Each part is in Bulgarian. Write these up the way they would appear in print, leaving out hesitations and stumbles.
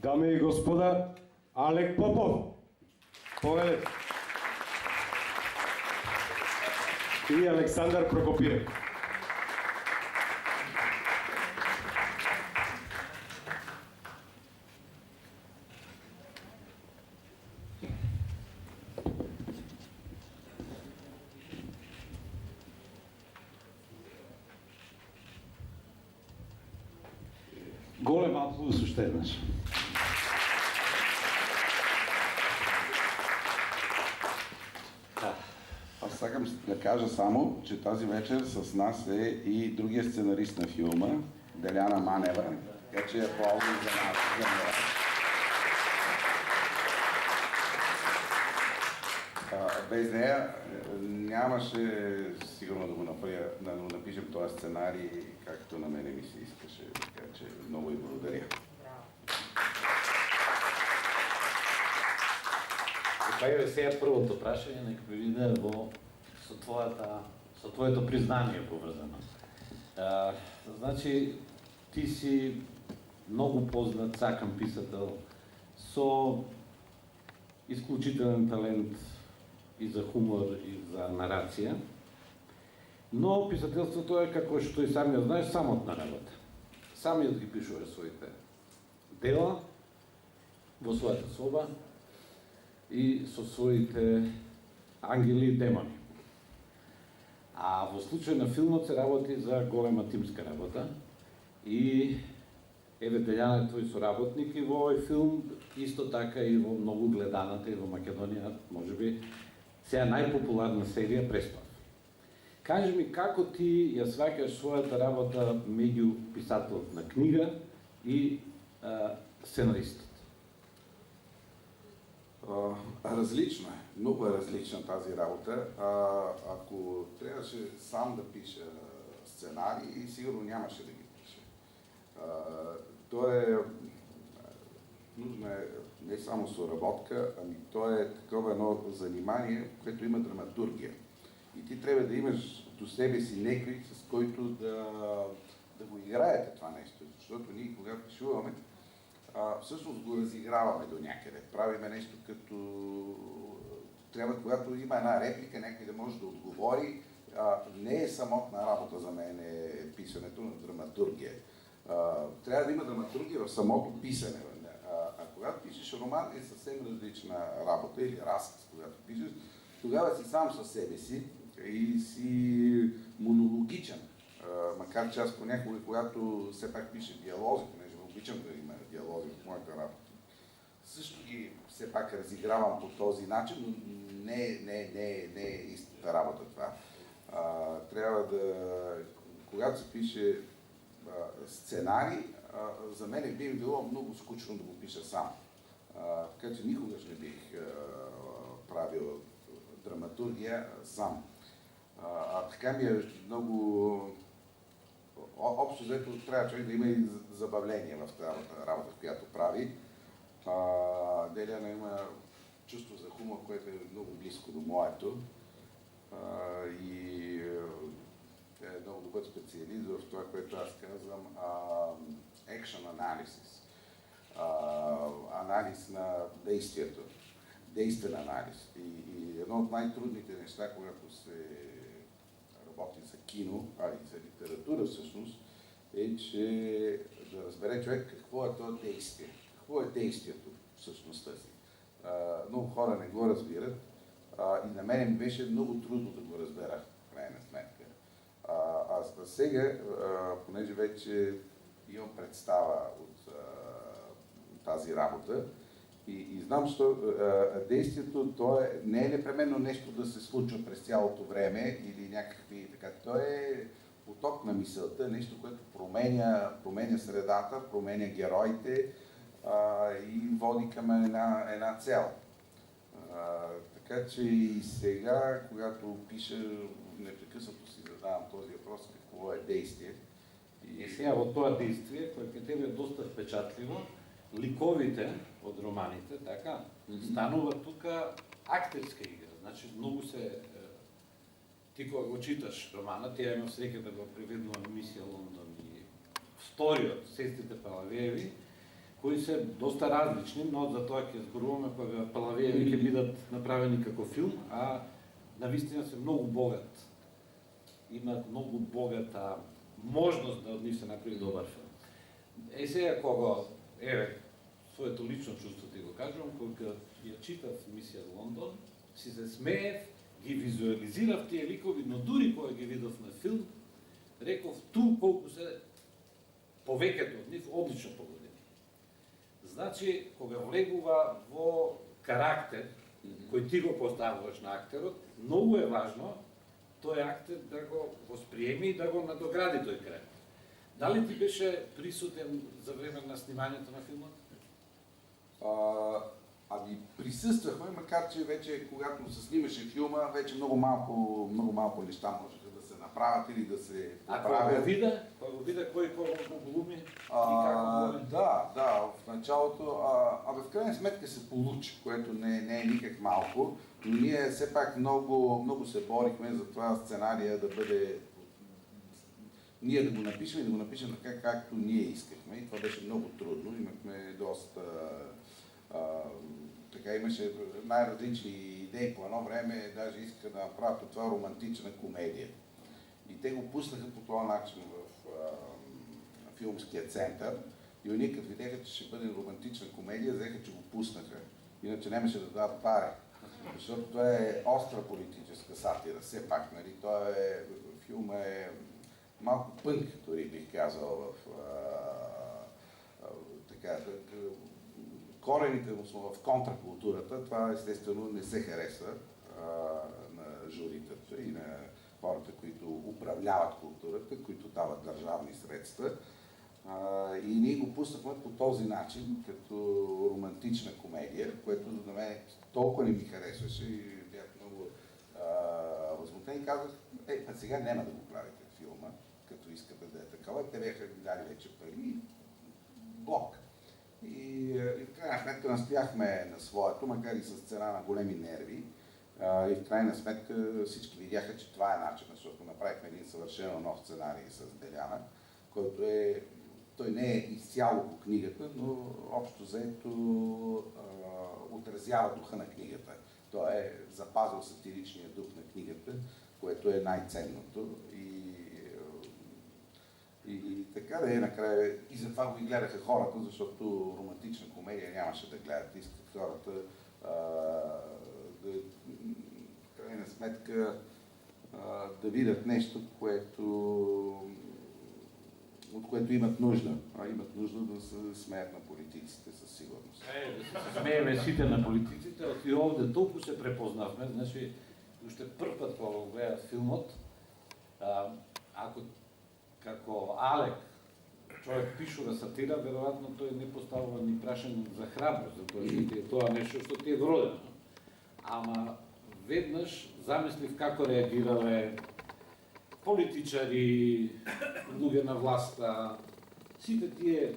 Дами и господа, Алек Попов, поведете. И Александър Прокопиев. Голем аплодис още еднъж. Аз сакам да кажа само, че тази вечер с нас е и другия сценарист на филма, Деляна Манева, така че аплаузи за нас. Без нея нямаше сигурно да го напишем този сценарий, както на мене ми се искаше, така че много и благодаря. Кај сега првото прашање, нека ви виде со твоето признание поврзано. Значи, ти си многу познат, сакан писател, со исклучителен талент и за хумор, и за нарација, но писателството е, како што и самиот знаеш, самотна работа. Самиот ги пишува своите дела во својата соба и со своите ангели и демони. А во случај на филмот се работи за голема тимска работа и еве Дељана е твој соработник и во овој филм, исто така и во многу гледаната и во Македонија, можеби сега најпопуларна серија Преспав. Кажи ми како ти ја сваќаш својата работа меѓу писателот на книга и сценаристот? Различно е, много е различна тази работа. Ако трябваше сам да пиша сценарии, сигурно нямаше да ги пиша. Нужна е не само соработка, ами то е такова едно занимание, което има драматургия. И ти трябва да имаш до себе си некой, с който да го играете това нещо. Защото ние, когато пишуваме, всъщност го разиграваме до някъде. Правиме нещо като... Трябва, когато има една реплика, някой да може да отговори. Не е самотна работа за мен писането на драматургия. Трябва да има драматургия в самото писане. А когато пишеш роман е съвсем различна работа или разказ, когато пишеш, тогава си сам със себе си и си монологичен. Макар че аз понякога, когато все пак пише диалози, понеже обичам да има диалози в моята работа, също ги все пак разигравам по този начин, но не е истинната работа това. Трябва да, когато се пише сценарий, за мен би било много скучно да го пиша сам. Така че никогаш не бих правил драматургия сам. Така ми е много... Общо взето трябва човек да има и забавление в тази работа, която прави. Деляна има чувство за хумор, което е много близко до моето. И е много добър специалист в това, което аз казвам action analysis. Анализ на действието. Действен анализ. И едно от най-трудните неща, когато се работи за кино, и за литература всъщност, е, че да разбере човек какво е това действие. Какво е действието в същността си. Много хора не го разбират и на мен ми беше много трудно да го разбера, в крайна сметка. Сега, понеже вече имам представа от тази работа и знам, че действието то не е непременно нещо да се случва през цялото време или някакви така. То е поток на мисълта, нещо, което променя средата, променя героите и води към една цел. Така че и сега, когато пиша, непрекъснато си задавам този въпрос, какво е действие. И сега во тоа действие, кое ке тебе е доста впечатливо, ликовите од романите, така, станува тука актерска игра. Значи, многу се... Ти кога го читаш романа, ти ја имав среќа да го преведувам мисија Лондон и вториот, Сестрите Палавиеви, кои се доста различни, но затоа ќе зборуваме кога Палавиеви ќе бидат направени како филм, а навистина се многу богат. Имаат многу богата можност да од нив се направи добар филм. Сега кога, своето лично чувство ти го кажувам, кога ја читав Мисија Лондон, си се смеев, ги визуализирав тие ликови, но дури кога ги видов на филм, реков ту колку се повеќето од нив одлично погодени. Значи, кога влегува во карактер, кој ти го поставуваш на актерот, многу е важно тој актер да го восприеми и да го надогради тој карактер. Дали ти беше присутен за време на снимањето на филмот? Ами присъствахме, макар че вече когато се снимаше филма, вече много малко неща можеха да се направят или да се поправят. Кога го вида кой кого го глуми и как го глуми? Да, в началото, в крайна сметка се получи, което не е никак малко, но ние все пак много се борихме за това сценария да бъде ние да го напишем и да го напишем така, както ние искахме. И това беше много трудно. Имахме доста имаше най-различни идеи по едно време, даже искаха да направят от това романтична комедия. И те го пуснаха по този начин в филмския център. И они като видяха, че ще бъде романтична комедия, взеха, че го пуснаха. Иначе нямаше да дадат пари. Защото това е остра политическа сатира, все пак, нали? Филма е малко пънк, дори бих казал, корените му са в контракултурата, това естествено не се харесва на журитата и на хората, които управляват културата, които дават държавни средства. И ние го пуснахме по този начин, като романтична комедия, което на мен толкова не ми харесваше и бях много възмутен и казах, сега няма да го правите филма, като искате да е такава. Те бяха ми дали вече пари, блок. И в крайна сметка настояхме на своето, макар и с цена на големи нерви. И в крайна сметка всички видяха, че това е начинът, защото направихме един съвършено нов сценарий с Деляна, който той не е изцяло по книгата, но общо заето отразява духа на книгата. Той е запазил сатиричния дух на книгата, което е най-ценното. И така да е накрая. И затова го и гледаха хората, защото романтична комедия нямаше да гледат. Искат хората в крайна сметка да видят нещо, от което имат нужда. Имат нужда да се смеят на политиците със сигурност. Да се смееме сите на политиците, и овде толкова се препознавме, значи още прв път кога го гледат филмот, ако како Алек човек пишува сатира, вероятно тој не поставува ни прашање за храброст, затоа тоа нешто што ти е вродено. Ама веднаш замислив како реагирале политичари, луѓе на власта, сите тие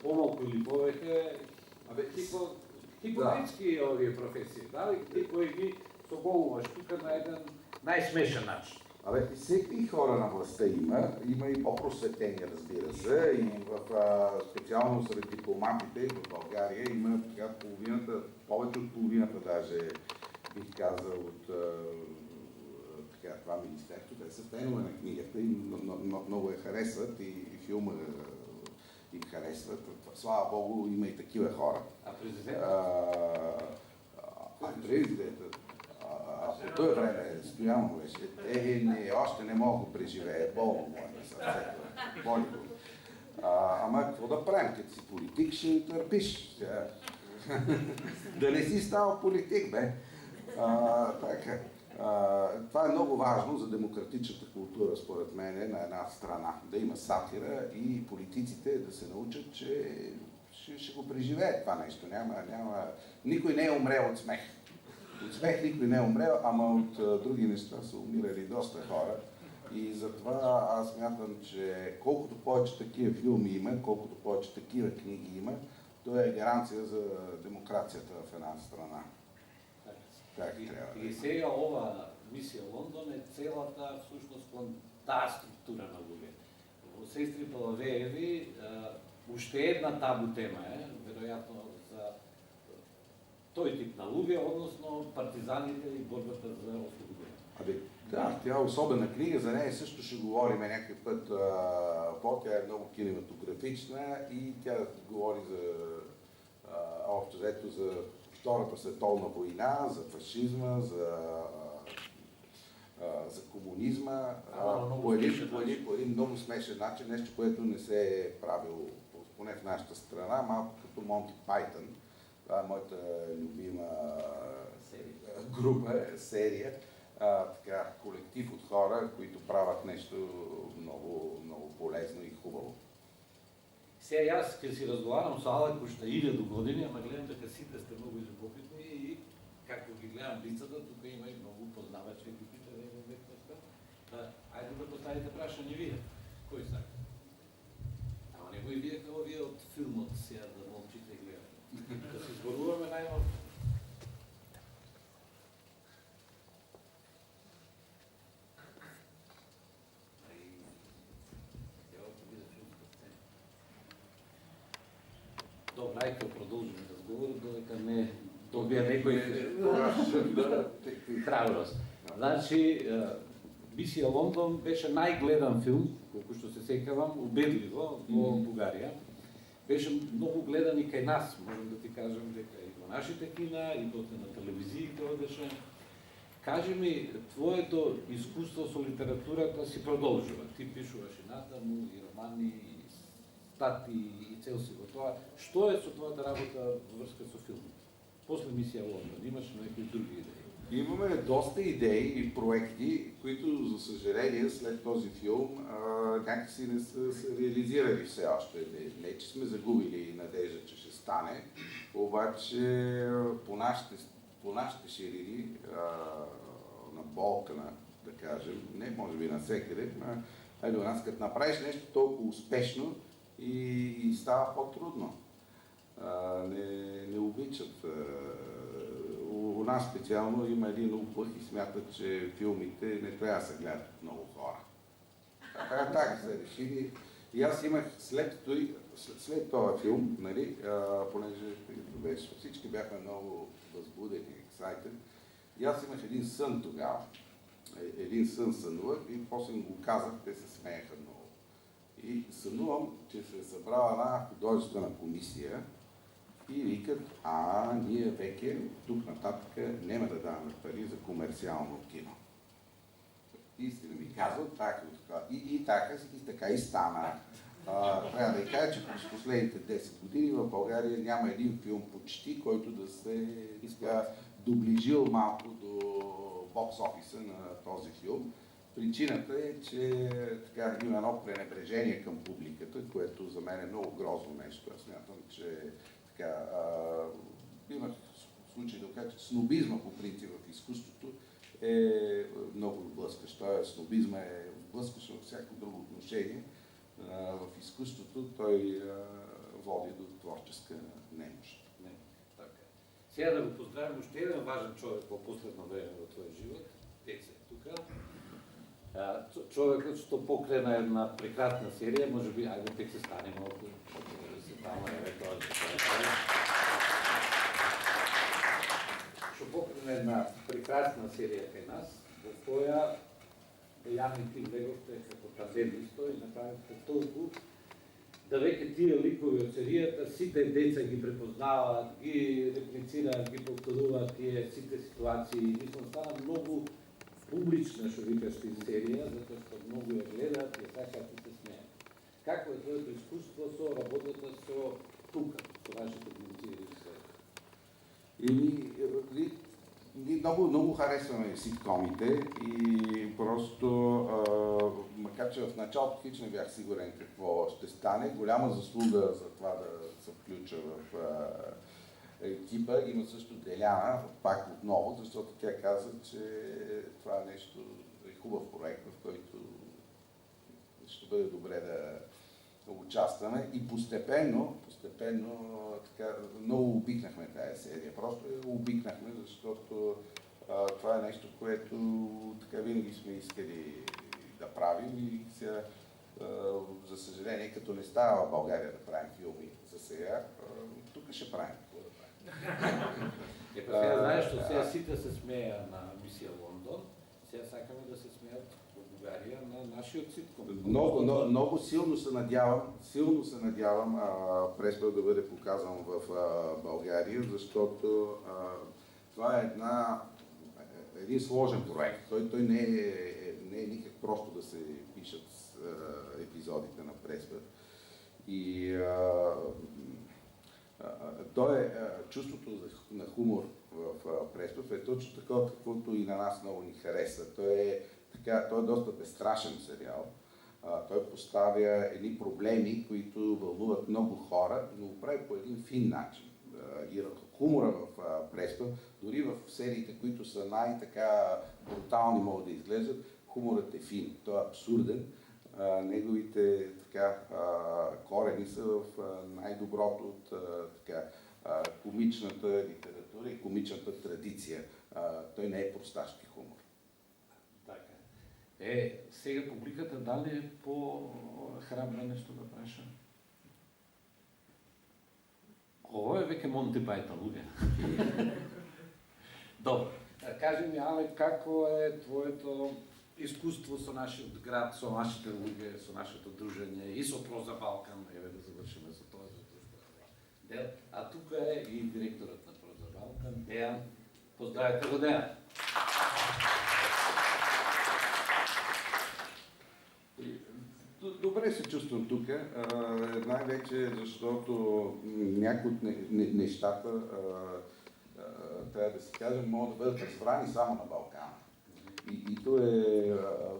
помалку или повеќе хипотетски овие професии, дали ти кои ги соголуваш тука на еден најсмешен начин. Всеки хора на властта има и по-просветени, разбира се, и специално сред дипломатите в България има половината, повече от половината даже, бих казал, от това министерство. Те са фенове на книгата и много я харесват и филма им харесват. Слава Богу, има и такива хора. А президентът? Президентът. По това време Стоянов беше. Още не мога да преживее. Болно му е на сърцето. Боли го. Ама какво да правим? Като си политик ще търпиш. Да не си става политик, бе. Така. Това е много важно за демократичната култура, според мен, на една страна. Да има сатира и политиците да се научат, че ще го преживеят това нещо. Никой не е умрел от смех. От смех никой не е умрел, ама от други неща са умирали доста хора. И затова аз смятам, че колкото повече такива филми има, колкото повече такива книги има, то е гаранция за демокрацията в една страна. И сега ова Мисија Лондон е целата, всушност, таа структура на луѓе. Во Сестри Палавиеви Уште една табу тема веројатно, за тој тип на луѓе, односно партизаните и борбата за ослободение. Да, тя е особена книга, за нея също ще говорим някакъв път тя е много кинематографична и тя говори за общо взето за Втората световна война, за фашизма, за комунизма, по един много смешен начин, нещо, което не се е правило, поне в нашата страна, малко като Монти Пайтън. Това е моята любима група, серия. Така, колектив от хора, които правят нещо много, много полезно и хубаво. Сега аз ке си разговарям с Алек уште 1000 години, ама гледам дека сите сте много любопитни и както ги гледам лицата, тук има и много познавачи, ги питат един век неща. Айде да поставите прашање вие. Кој сака? Ама не го и вие како вие од филмот сега да молчите и гледате. Да се зборуваме најмалку. Добре, ајде продолжиме разговорот, додека не добија некој храброст. Значи, Мисија Лондон беше најгледан филм, колку што се сеќавам, убедливо во Бугарија. Беше многу гледан и кај нас, можам да ти кажам дека и во нашите кина, и после на телевизиите одеше. Кажи ми, твоето искуство со литературата си продолжува. Ти пишуваш и натаму, и романи, и стати, и цел си во тоа. Што е со твоята работа во врска со филмот? После Мисија Лондон, имаш некои други идеи? Имаме доста идеи и проекти, които, за съжаление, след този филм някакси не са се реализирали все още. Не, че сме загубили надежда, че ще стане, обаче по нашите ширини на Балкана, да кажем, не може би навсекъде, у нас като направиш нещо толкова успешно и става по-трудно. Не обичат. У нас специално има един упъх и смятат, че филмите не трябва да се гледат от много хора. Така се решили. И аз имах след този филм, нали, понеже всички бяха много възбудени, excited, и аз имах един сън тогава. Един сън сънувах и после го казах, те се смееха много. И сънувам, че се е събрала една художествена комисия и викат, ние веќе тук нататък няма да даваме пари за комерциално кино. Истина ми казват, така и стана. Трябва да кажа, че през последните 10 години в България няма един филм почти, който да се доближил малко до бокс офиса на този филм. Причината е, че има едно пренебрежение към публиката, което за мен е много грозно нещо. Аз смятам, че имах случай да кажа, че снобизма по принцип в изкуството е много блъскащ. Снобизма е блъскащ във всяко друго отношение. В изкуството той води до творческа немощ. Сега да го поздравим още един важен човек по последно време в твоя живот. Теце тук. Човекът, што покрена една прекрасна серия, може би, айде тек се стане малко, да се тама што покрена една прекрасна серия кај нас, во која Дејан и ти влеговте како тандем исто и направите толку да веќе тие ликови од серијата, сите деца ги препознаваат, ги реплицираат, ги повторуваат тие сите ситуации. Мислам, стана многу публична, што викаш ти серија, затоа што многу ја гледаат и сакаат и се смеат. Какво е твоето искуство со работата со тука, со вашите глумци и режисери? Ние много харесваме ситкомите и просто, макар че в началото хич не бях сигурен какво ще стане, голяма заслуга за това да се включа в екипа има също Деляна, пак отново, защото тя каза, че това е нещо, е хубав проект, в който ще бъде добре да участваме и постепенно така, много обикнахме тази серия. Просто я обикнахме, защото това е нещо, което така винаги сме искали да правим и сега За съжаление, като не става в България да правим филми за сега, тук ще правим. Сега знаеш, че сега сите се смея на Мисия Лондон, сега сакаме да се смеят в България на нашия ситком. Много силно се надявам Преспа да бъде показан в България, защото това е един сложен проект. Той не е никак просто да се пишат епизодите на Преспа. И чувството на хумор в Преспа е точно такова, каквото и на нас много ни хареса. Той е доста безстрашен сериал. Той поставя едни проблеми, които вълнуват много хора, но го прави по един фин начин. И хумора в Преспа, дори в сериите, които са най-така брутални, могат да изглеждат, хуморът е фин. Той е абсурден. Неговите корени са в най-доброто от комичната литература и комичната традиция. Той не е просташки хумор. Така. Сега публиката дали по-храбро нещо да праша? Ovo je veke Monty Python, луѓе. Добро. Кажи ми, Алек, како е твоето искуство со нашиот град, со нашите луѓе, со нашето дружење и со Проза Балкан, еве да завршиме со тоа дел. А тука е и директорот на Проза Балкан, Дејан. Поздравете го, Дејан. Добре се чувствам тук, най-вече защото някои от нещата, трябва да си кажем, могат да бъдат разбрани само на Балкана. И то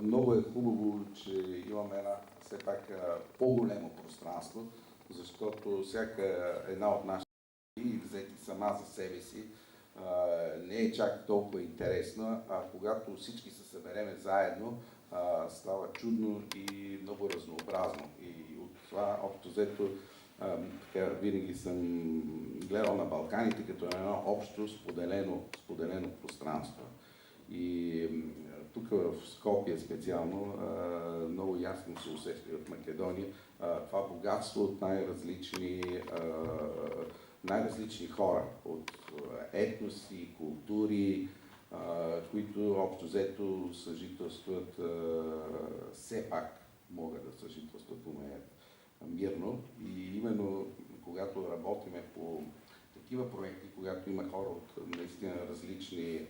много е хубаво, че имаме все пак по-големо пространство, защото всяка една от нашите взети сама за себе си не е чак толкова интересна, а когато всички се събереме заедно, става чудно и много разнообразно. И от това, общо взето, винаги съм гледал на Балканите като едно общо споделено пространство. И тук в Скопие специално много ясно се усеща в Македония това богатство от най-различни хора, от етноси, култури, които общо взето съжителстват, все пак могат да съжителстват мирно. И именно когато работиме по такива проекти, когато има хора от наистина различни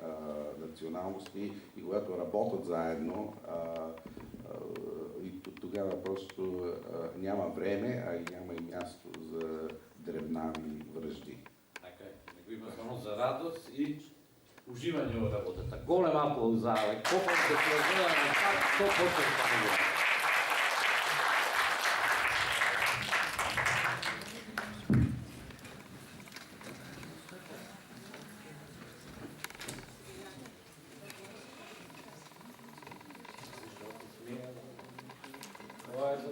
националности и когато работят заедно, и тогава просто няма време, а и няма и място за дребнави връжди. Така е. Него има само за радост и uživanje u работата. Голем аплауз за Алек. Попов да се разгледаме пак 100%. Това е за...